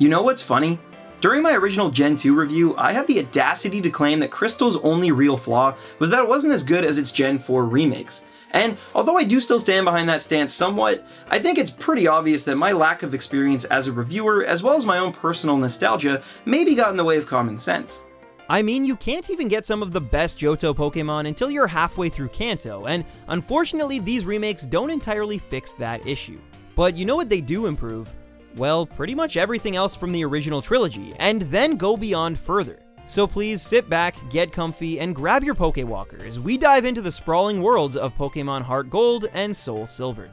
You know what's funny? During my original Gen 2 review, I had the audacity to claim that Crystal's only real flaw was that it wasn't as good as its Gen 4 remakes. And although I do still stand behind that stance somewhat, I think it's pretty obvious that my lack of experience as a reviewer, as well as my own personal nostalgia, maybe got in the way of common sense. I mean, you can't even get some of the best Johto Pokemon until you're halfway through Kanto, and unfortunately these remakes don't entirely fix that issue. But you know what they do improve? Well, pretty much everything else from the original trilogy, and then go beyond further. So please sit back, get comfy, and grab your PokeWalker as we dive into the sprawling worlds of Pokemon Heart Gold and Soul Silver.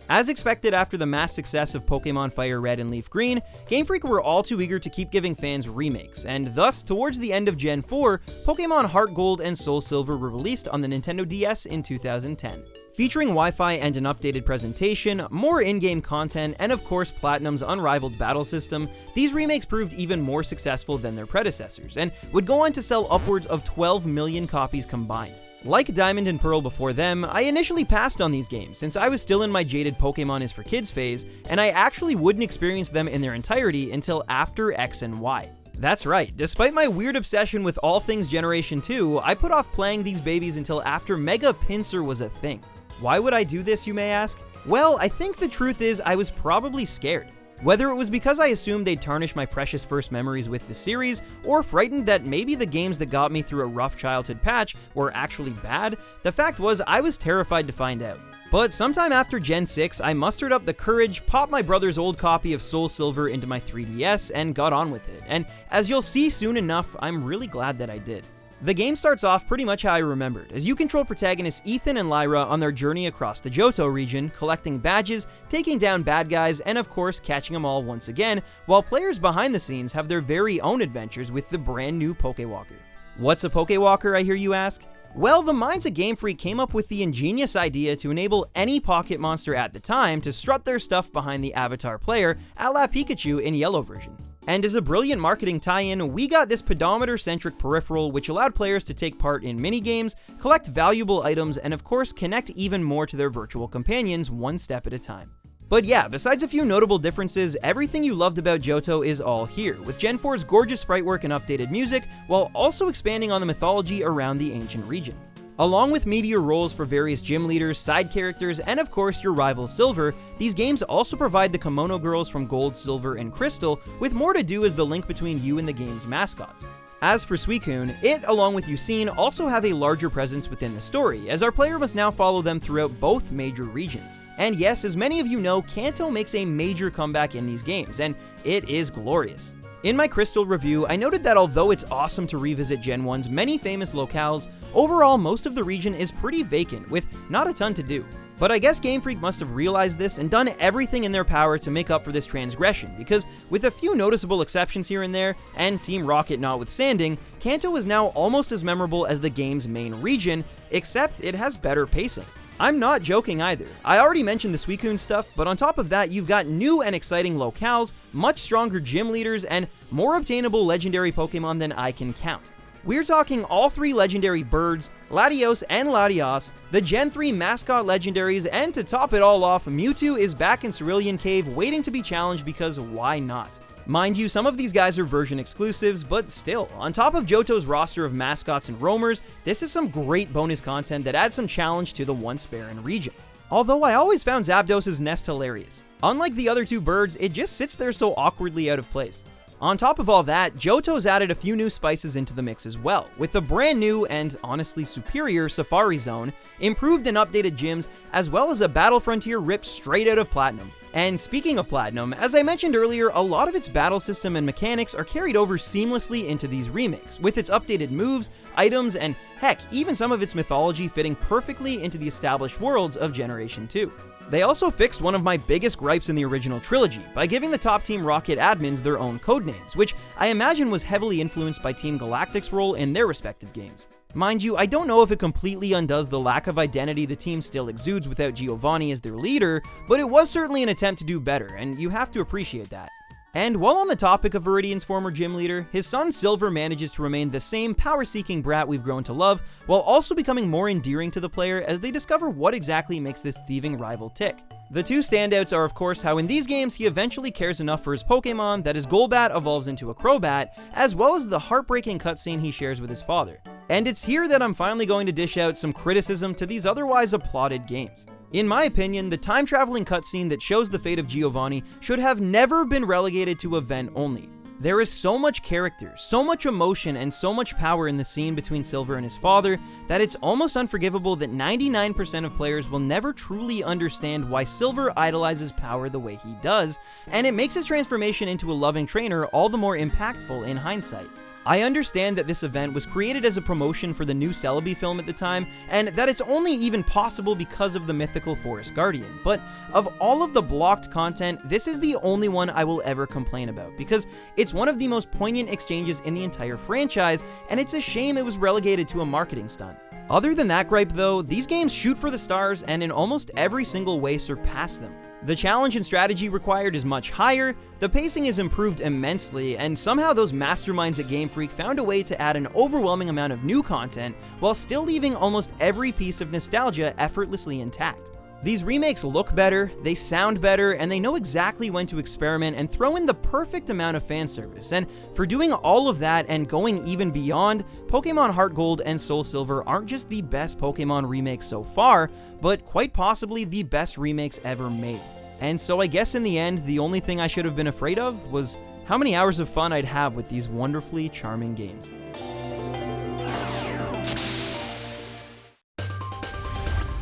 As expected after the mass success of Pokemon Fire Red and Leaf Green, Game Freak were all too eager to keep giving fans remakes, and thus, towards the end of Gen 4, Pokemon Heart Gold and Soul Silver were released on the Nintendo DS in 2010. Featuring Wi-Fi and an updated presentation, more in-game content, and of course Platinum's unrivaled battle system, these remakes proved even more successful than their predecessors, and would go on to sell upwards of 12 million copies combined. Like Diamond and Pearl before them, I initially passed on these games since I was still in my jaded Pokemon is for kids phase, and I actually wouldn't experience them in their entirety until after X and Y. That's right, despite my weird obsession with all things Generation 2, I put off playing these babies until after Mega Pinsir was a thing. Why would I do this, you may ask? Well, I think the truth is I was probably scared. Whether it was because I assumed they'd tarnish my precious first memories with the series, or frightened that maybe the games that got me through a rough childhood patch were actually bad, the fact was I was terrified to find out. But sometime after Gen 6, I mustered up the courage, popped my brother's old copy of Soul Silver into my 3DS, and got on with it. And as you'll see soon enough, I'm really glad that I did. The game starts off pretty much how I remembered, as you control protagonists Ethan and Lyra on their journey across the Johto region, collecting badges, taking down bad guys, and of course catching them all once again, while players behind the scenes have their very own adventures with the brand new PokeWalker. What's a PokeWalker, I hear you ask? Well, the minds of Game Freak came up with the ingenious idea to enable any pocket monster at the time to strut their stuff behind the avatar player, a la Pikachu in Yellow version. And as a brilliant marketing tie-in, we got this pedometer-centric peripheral which allowed players to take part in minigames, collect valuable items, and of course connect even more to their virtual companions one step at a time. But yeah, besides a few notable differences, everything you loved about Johto is all here, with Gen 4's gorgeous sprite work and updated music, while also expanding on the mythology around the ancient region. Along with meteor roles for various gym leaders, side characters, and of course your rival Silver, these games also provide the Kimono Girls from Gold, Silver, and Crystal with more to do as the link between you and the game's mascots. As for Suicune, it, along with Yucine, also have a larger presence within the story, as our player must now follow them throughout both major regions. And yes, as many of you know, Kanto makes a major comeback in these games, and it is glorious. In my Crystal review, I noted that although it's awesome to revisit Gen 1's many famous locales, overall most of the region is pretty vacant, with not a ton to do. But I guess Game Freak must have realized this and done everything in their power to make up for this transgression, because with a few noticeable exceptions here and there, and Team Rocket notwithstanding, Kanto is now almost as memorable as the game's main region, except it has better pacing. I'm not joking either. I already mentioned the Suicune stuff, but on top of that, you've got new and exciting locales, much stronger gym leaders, and more obtainable legendary Pokemon than I can count. We're talking all 3 legendary birds, Latios and Latias, the Gen 3 mascot legendaries, and to top it all off, Mewtwo is back in Cerulean Cave waiting to be challenged because why not? Mind you, some of these guys are version exclusives, but still, on top of Johto's roster of mascots and roamers, this is some great bonus content that adds some challenge to the once barren region. Although I always found Zapdos' nest hilarious. Unlike the other 2 birds, it just sits there so awkwardly out of place. On top of all that, Johto's added a few new spices into the mix as well, with a brand new and honestly superior Safari Zone, improved and updated gyms, as well as a Battle Frontier ripped straight out of Platinum. And speaking of Platinum, as I mentioned earlier, a lot of its battle system and mechanics are carried over seamlessly into these remakes, with its updated moves, items, and heck, even some of its mythology fitting perfectly into the established worlds of Generation 2. They also fixed one of my biggest gripes in the original trilogy by giving the top Team Rocket admins their own codenames, which I imagine was heavily influenced by Team Galactic's role in their respective games. Mind you, I don't know if it completely undoes the lack of identity the team still exudes without Giovanni as their leader, but it was certainly an attempt to do better, and you have to appreciate that. And while on the topic of Viridian's former gym leader, his son Silver manages to remain the same power-seeking brat we've grown to love, while also becoming more endearing to the player as they discover what exactly makes this thieving rival tick. The two standouts are of course how in these games he eventually cares enough for his Pokemon that his Golbat evolves into a Crobat, as well as the heartbreaking cutscene he shares with his father. And it's here that I'm finally going to dish out some criticism to these otherwise applauded games. In my opinion, the time-traveling cutscene that shows the fate of Giovanni should have never been relegated to event only. There is so much character, so much emotion, and so much power in the scene between Silver and his father that it's almost unforgivable that 99% of players will never truly understand why Silver idolizes power the way he does, and it makes his transformation into a loving trainer all the more impactful in hindsight. I understand that this event was created as a promotion for the new Celebi film at the time, and that it's only even possible because of the mythical Forest Guardian, but of all of the blocked content, this is the only one I will ever complain about, because it's one of the most poignant exchanges in the entire franchise, and it's a shame it was relegated to a marketing stunt. Other than that gripe though, these games shoot for the stars and in almost every single way surpass them. The challenge and strategy required is much higher, the pacing is improved immensely, and somehow those masterminds at Game Freak found a way to add an overwhelming amount of new content while still leaving almost every piece of nostalgia effortlessly intact. These remakes look better, they sound better, and they know exactly when to experiment and throw in the perfect amount of fan service, and for doing all of that and going even beyond, Pokemon Heart Gold and Soul Silver aren't just the best Pokemon remakes so far, but quite possibly the best remakes ever made. And so I guess in the end, the only thing I should have been afraid of was how many hours of fun I'd have with these wonderfully charming games.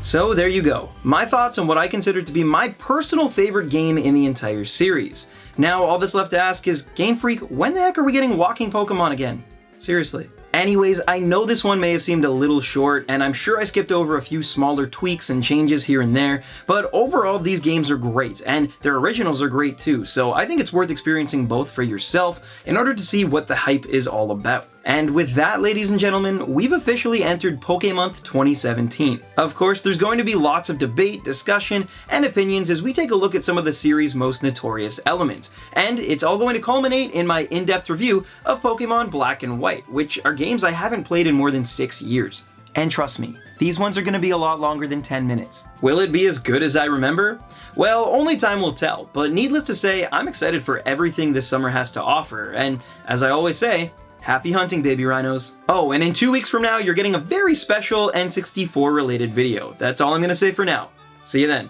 So there you go, my thoughts on what I consider to be my personal favorite game in the entire series. Now all that's left to ask is, Game Freak, when the heck are we getting walking Pokemon again? Seriously. Anyways, I know this one may have seemed a little short, and I'm sure I skipped over a few smaller tweaks and changes here and there, but overall these games are great, and their originals are great too, so I think it's worth experiencing both for yourself in order to see what the hype is all about. And with that, ladies and gentlemen, we've officially entered Pokemonth 2017. Of course, there's going to be lots of debate, discussion, and opinions as we take a look at some of the series' most notorious elements, and it's all going to culminate in my in-depth review of Pokemon Black and White, which are games I haven't played in more than 6 years. And trust me, these ones are going to be a lot longer than 10 minutes. Will it be as good as I remember? Well, only time will tell, but needless to say, I'm excited for everything this summer has to offer, and as I always say, happy hunting, baby rhinos. Oh, and in 2 weeks from now, you're getting a very special N64 related video. That's all I'm going to say for now. See you then.